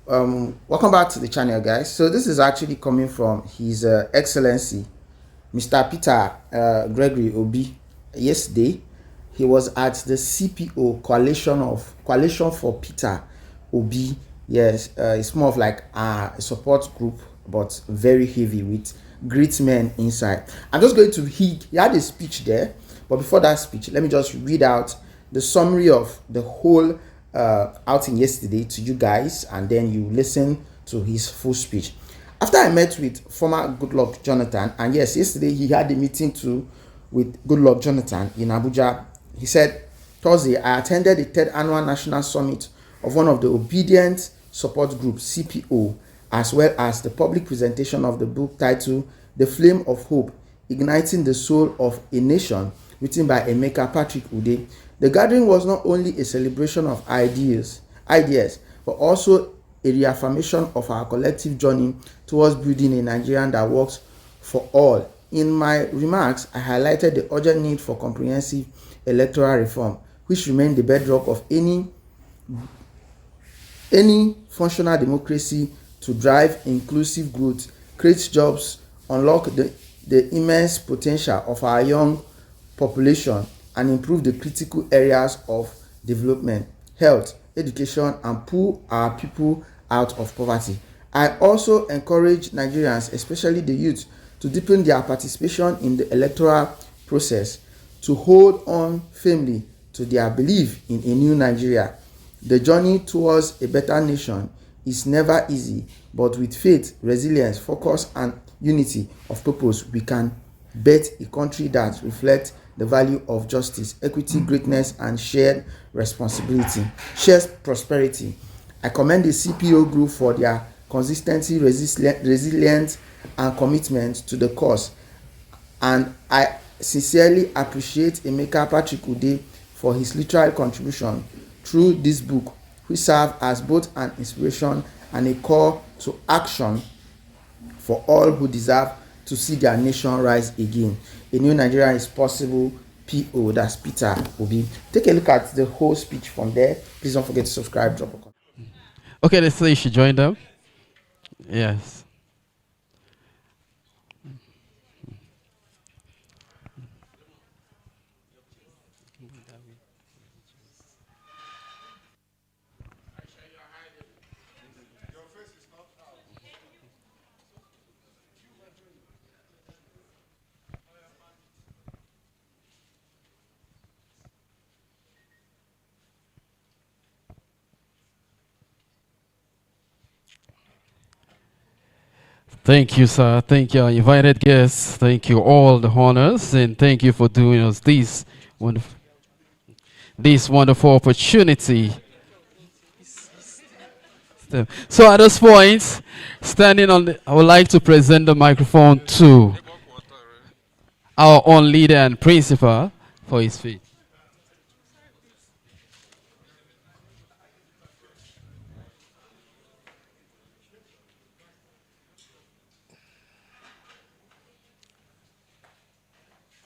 Welcome back to the channel, guys. So this is actually coming from His Excellency Mr. Peter Gregory Obi. Yesterday he was at the CPO Coalition for Peter Obi. Yes, it's more of like a support group, but very heavy with great men inside. I'm just going to he had a speech there, but before that speech, let me just read out the summary of the whole outing yesterday to you guys, and then you listen to his full speech. After I met with former Goodluck Jonathan, and yes, yesterday he had a meeting too with Goodluck Jonathan in Abuja. He said, Thursday, I attended the third annual national summit of one of the obedient support groups, CPO, as well as the public presentation of the book titled The Flame of Hope, Igniting the Soul of a Nation, written by Emeka Patrick Ude. The gathering was not only a celebration of ideas, but also a reaffirmation of our collective journey towards building a Nigerian that works for all. In my remarks, I highlighted the urgent need for comprehensive electoral reform, which remains the bedrock of any functional democracy, to drive inclusive growth, create jobs, unlock the immense potential of our young population, and improve the critical areas of development, health, education, and pull our people out of poverty. I also encourage Nigerians, especially the youth, to deepen their participation in the electoral process, to hold on firmly to their belief in a new Nigeria. The journey towards a better nation is never easy, but with faith, resilience, focus, and unity of purpose, we can build a country that reflects the value of justice, equity, greatness, and shared responsibility, shared prosperity. I commend the CPO group for their consistency, resilience, and commitment to the cause, and I sincerely appreciate Emeka Patrick Ude for his literary contribution through this book, which serves as both an inspiration and a call to action for all who deserve to see their nation rise again. A new Nigeria is possible. PO, that's Peter Obi. Take a look at the whole speech from there. Please don't forget to subscribe, drop a comment. Okay, let's say you should join them. Yes. Thank you, sir. Thank you, our invited guests. Thank you, all the honors, and thank you for doing us wonderful, this wonderful opportunity. So at this point, I would like to present the microphone to our own leader and principal for his speech.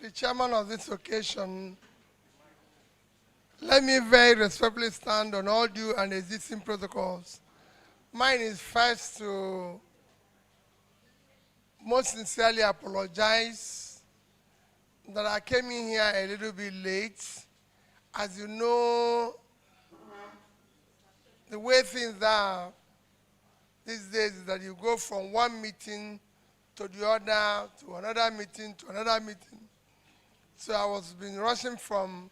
The chairman of this occasion, let me very respectfully stand on all due and existing protocols. Mine is first to most sincerely apologize that I came in here a little bit late. As you know, the way things are these days is that you go from one meeting to the other, to another meeting, to another meeting. So I was been rushing from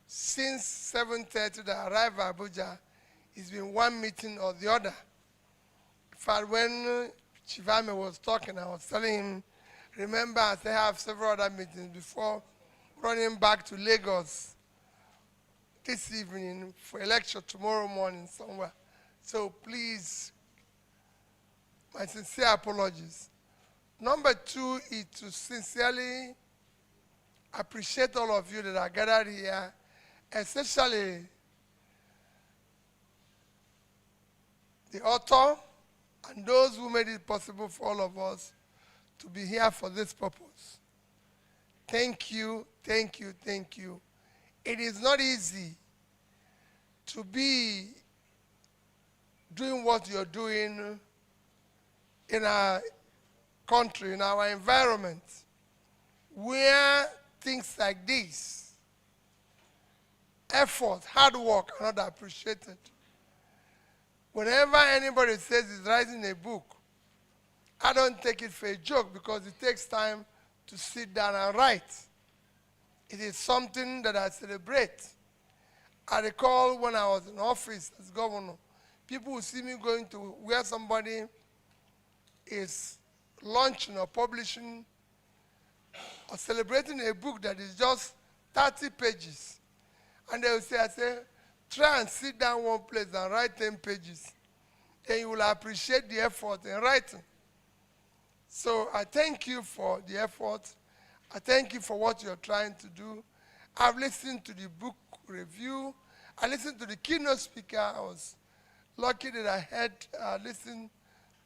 since 7:30 that I arrived at Abuja. It's been one meeting or the other. In fact, when Chivame was talking, I was telling him, remember, I still have several other meetings before running back to Lagos this evening for a lecture tomorrow morning somewhere. So please, my sincere apologies. Number two is to sincerely appreciate all of you that are gathered here, especially the author and those who made it possible for all of us to be here for this purpose. Thank you, thank you, thank you. It is not easy to be doing what you're doing in our country, in our environment, where things like this, effort, hard work are not appreciated. Whenever anybody says he's writing a book, I don't take it for a joke because it takes time to sit down and write. It is something that I celebrate. I recall when I was in office as governor, people would see me going to where somebody is launching or publishing or celebrating a book that is just 30 pages. And they will say, I say, try and sit down one place and write 10 pages. And you will appreciate the effort in writing. So I thank you for the effort. I thank you for what you're trying to do. I've listened to the book review. I listened to the keynote speaker. I was lucky that I had listened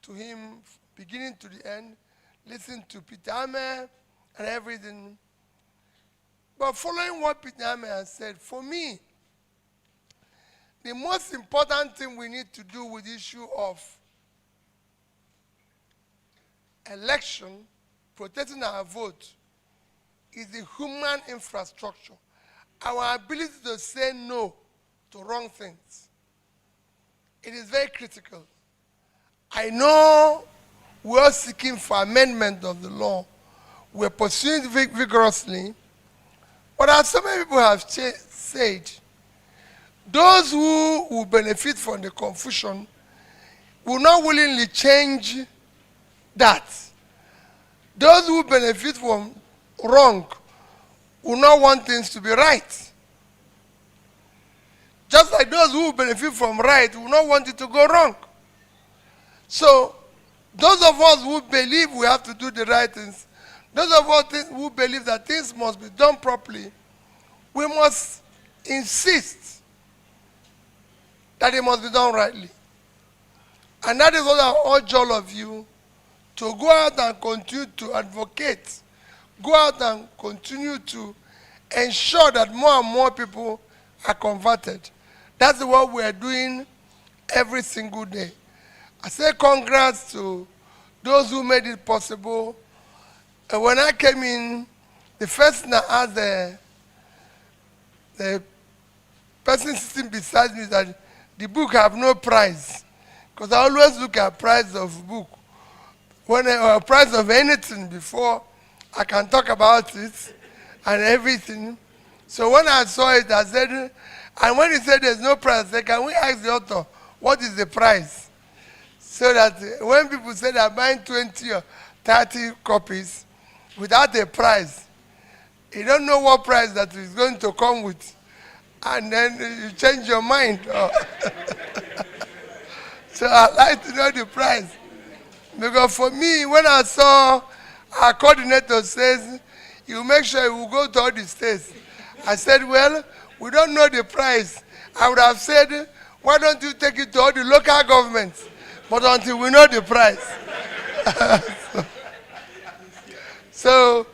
to him beginning to the end, listened to Peter Umeh and everything. But following what Peter Umeh has said, for me, the most important thing we need to do with the issue of election, protecting our vote, is the human infrastructure. Our ability to say no to wrong things. It is very critical. I know we're seeking for amendment of the law. We're pursuing it vigorously. But as so many people have said, those who will benefit from the confusion will not willingly change that. Those who benefit from wrong will not want things to be right. Just like those who benefit from right will not want it to go wrong. So, those of us who believe we have to do the right things, those of us who believe that things must be done properly, we must insist that it must be done rightly. And that is what I urge all of you to go out and continue to advocate, go out and continue to ensure that more and more people are converted. That's what we are doing every single day. I say congrats to those who made it possible. And when I came in, the first thing I asked the person sitting beside me that the book have no price. Because I always look at price of book. When price of anything before I can talk about it and everything. So when I saw it, I said, and when he said there's no price, I said, can we ask the author, what is the price? So that when people say they're buying 20 or 30 copies without a price, you don't know what price that is going to come with. And then you change your mind. So I'd like to know the price. Because for me, when I saw our coordinator says, you make sure you will go to all the states. I said, well, we don't know the price. I would have said, why don't you take it to all the local governments? But until we know the price. So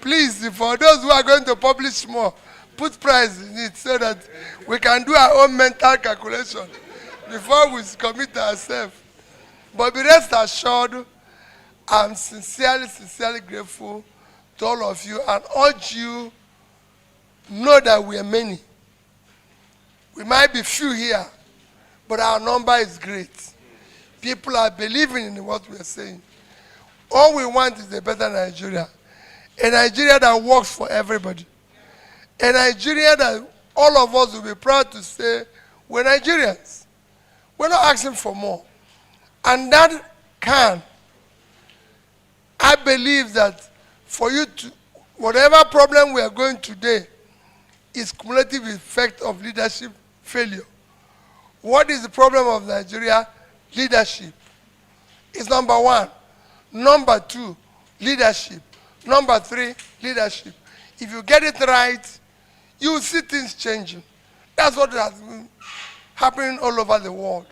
please, for those who are going to publish more, put price in it so that we can do our own mental calculation before we commit ourselves. But be rest assured, I'm sincerely grateful to all of you and urge you know that we are many. We might be few here, but our number is great. People are believing in what we are saying. All we want is a better Nigeria. A Nigeria that works for everybody. A Nigeria that all of us will be proud to say, we're Nigerians. We're not asking for more. And that can, I believe that for you to, whatever problem we are going today is cumulative effect of leadership failure. What is the problem of Nigeria? Leadership. It's number one. Number two, leadership. Number three, leadership. If you get it right, you will see things changing. That's what has been happening all over the world.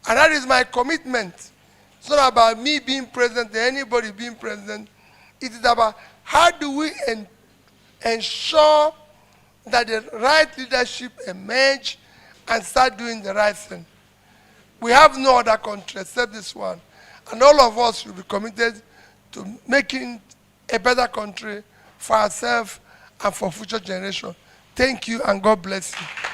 And that is my commitment. It's not about me being president or anybody being president. It is about how do we ensure that the right leadership emerge and start doing the right thing. We have no other country except this one. And all of us will be committed to making a better country for ourselves and for future generations. Thank you and God bless you.